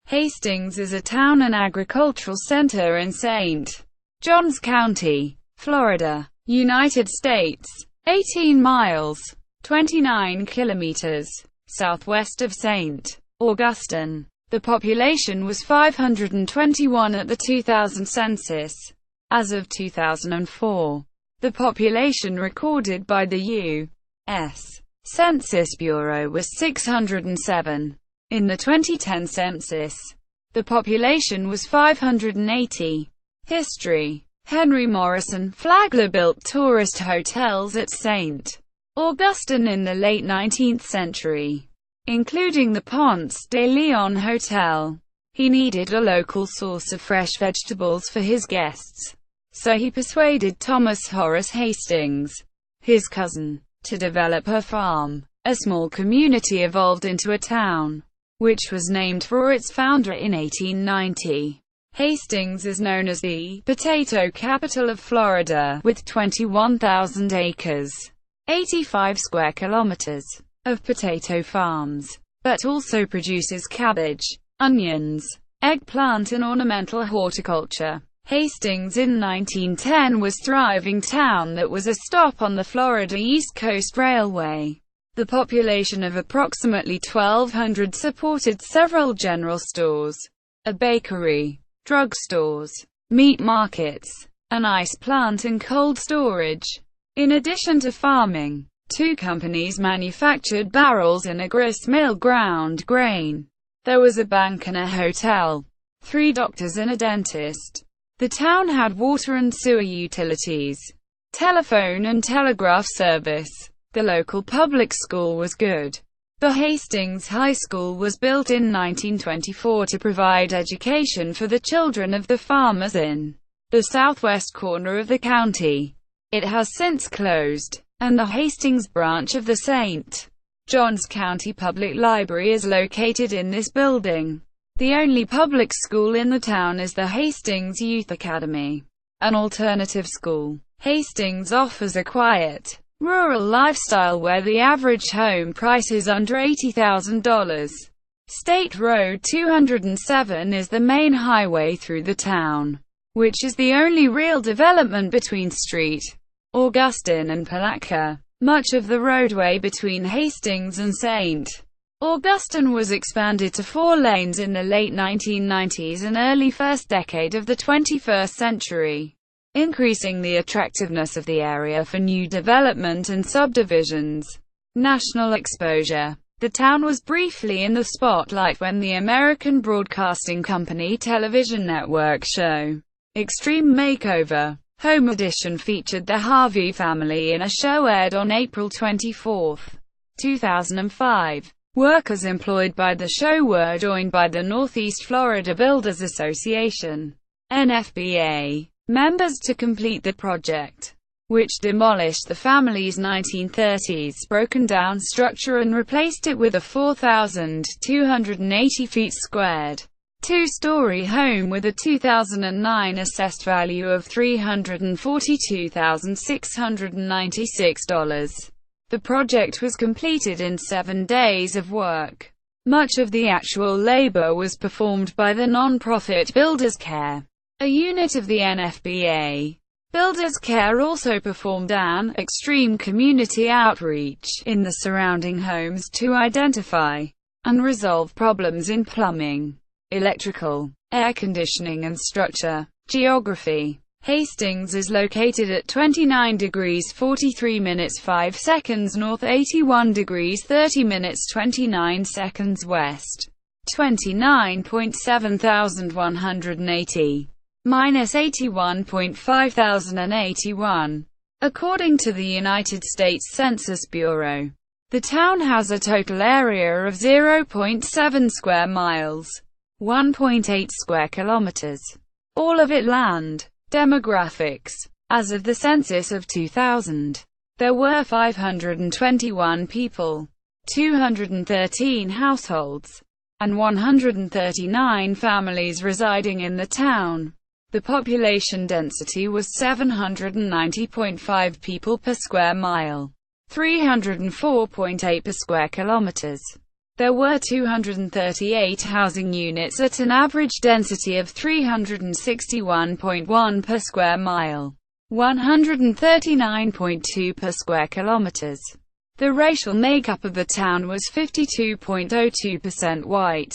Hastings is a town and agricultural center in St. Johns County, Florida, United States. 18 miles, 29 kilometers, southwest of St. Augustine. The population was 521 at the 2000 census. As of 2004, the population recorded by the U.S. Census Bureau was 607. In the 2010 census, the population was 580. History. Henry Morrison Flagler built tourist hotels at St. Augustine in the late 19th century, including the Ponce de Leon Hotel. He needed a local source of fresh vegetables for his guests, so he persuaded Thomas Horace Hastings, his cousin, to develop a farm. A small community evolved into a town, which was named for its founder in 1890. Hastings is known as the potato capital of Florida, with 21,000 acres, 85 square kilometers, of potato farms, but also produces cabbage, onions, eggplant and ornamental horticulture. Hastings in 1910 was a thriving town that was a stop on the Florida East Coast Railway. The population of approximately 1,200 supported several general stores, a bakery, drugstores, meat markets, an ice plant and cold storage. In addition to farming, 2 companies manufactured barrels and a grist mill ground grain. There was a bank and a hotel, 3 doctors and a dentist. The town had water and sewer utilities, telephone and telegraph service. The local public school was good. The Hastings High School was built in 1924 to provide education for the children of the farmers in the southwest corner of the county. It has since closed, and the Hastings branch of the St. Johns County Public Library is located in this building. The only public school in the town is the Hastings Youth Academy, an alternative school. Hastings offers a quiet, rural lifestyle where the average home price is under $80,000. State Road 207 is the main highway through the town, which is the only real development between St. Augustine and Palatka. Much of the roadway between Hastings and St. Augustine was expanded to 4 lanes in the late 1990s and early first decade of the 21st century, increasing the attractiveness of the area for new development and subdivisions. National exposure. The town was briefly in the spotlight when the American Broadcasting Company television network show, Extreme Makeover, Home Edition featured the Harvey family in a show aired on April 24, 2005. Workers employed by the show were joined by the Northeast Florida Builders Association, NFBA, members to complete the project, which demolished the family's 1930s broken-down structure and replaced it with a 4,280 feet squared, 2-story home with a 2009 assessed value of $342,696. The project was completed in 7 days of work. Much of the actual labor was performed by the non-profit Builders Care, a unit of the NFBA. Builders Care also performed an extreme community outreach in the surrounding homes to identify and resolve problems in plumbing, electrical, air conditioning and structure. Geography. Hastings is located at 29 degrees 43 minutes 5 seconds north, 81 degrees 30 minutes 29 seconds west, 29,7180, minus 81,5081. According to the United States Census Bureau, the town has a total area of 0.7 square miles, 1.8 square kilometers, all of it land. Demographics. As of the census of 2000, there were 521 people, 213 households, and 139 families residing in the town. The population density was 790.5 people per square mile, 304.8 per square kilometers. There were 238 housing units at an average density of 361.1 per square mile, 139.2 per square kilometers. The racial makeup of the town was 52.02% white,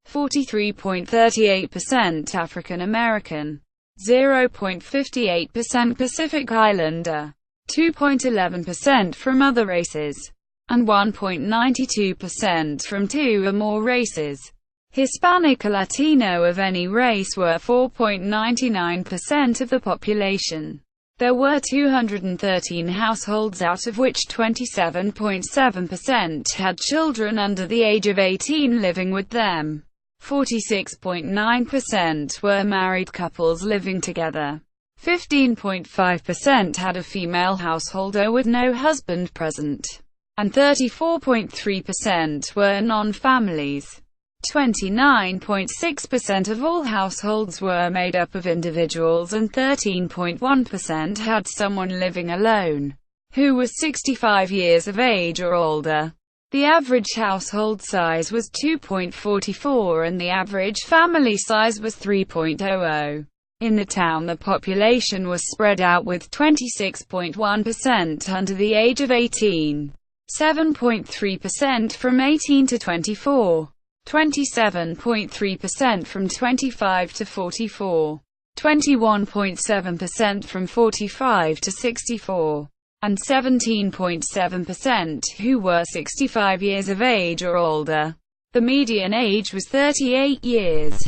43.38% African American, 0.58% Pacific Islander, 2.11% from other races, and 1.92% from two or more races. Hispanic or Latino of any race were 4.99% of the population. There were 213 households, out of which 27.7% had children under the age of 18 living with them. 46.9% were married couples living together. 15.5% had a female householder with no husband present. And 34.3% were non-families. 29.6% of all households were made up of individuals, and 13.1% had someone living alone, who was 65 years of age or older. The average household size was 2.44 and the average family size was 3.00. In the town, the population was spread out, with 26.1% under the age of 18, 7.3% from 18 to 24, 27.3% from 25 to 44, 21.7% from 45 to 64, and 17.7% who were 65 years of age or older. The median age was 38 years.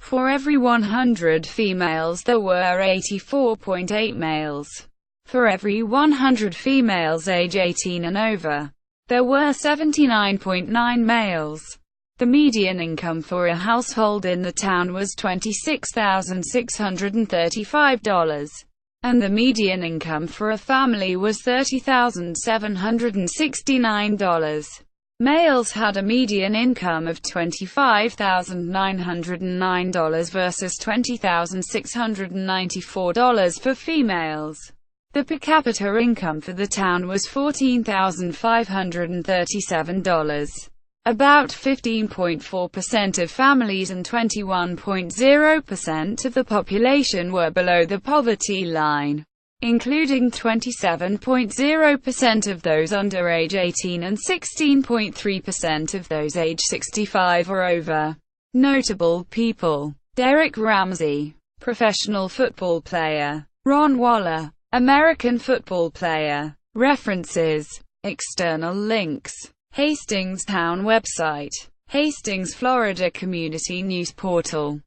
For every 100 females there were 84.8 males. For every 100 females age 18 and over, there were 79.9 males. The median income for a household in the town was $26,635, and the median income for a family was $30,769. Males had a median income of $25,909 versus $20,694 for females. The per capita income for the town was $14,537. About 15.4% of families and 21.0% of the population were below the poverty line, including 27.0% of those under age 18 and 16.3% of those age 65 or over. Notable people: Derek Ramsey, professional football player; Ron Waller, American football player. References: external links. Hastings Town website. Hastings, Florida Community News Portal.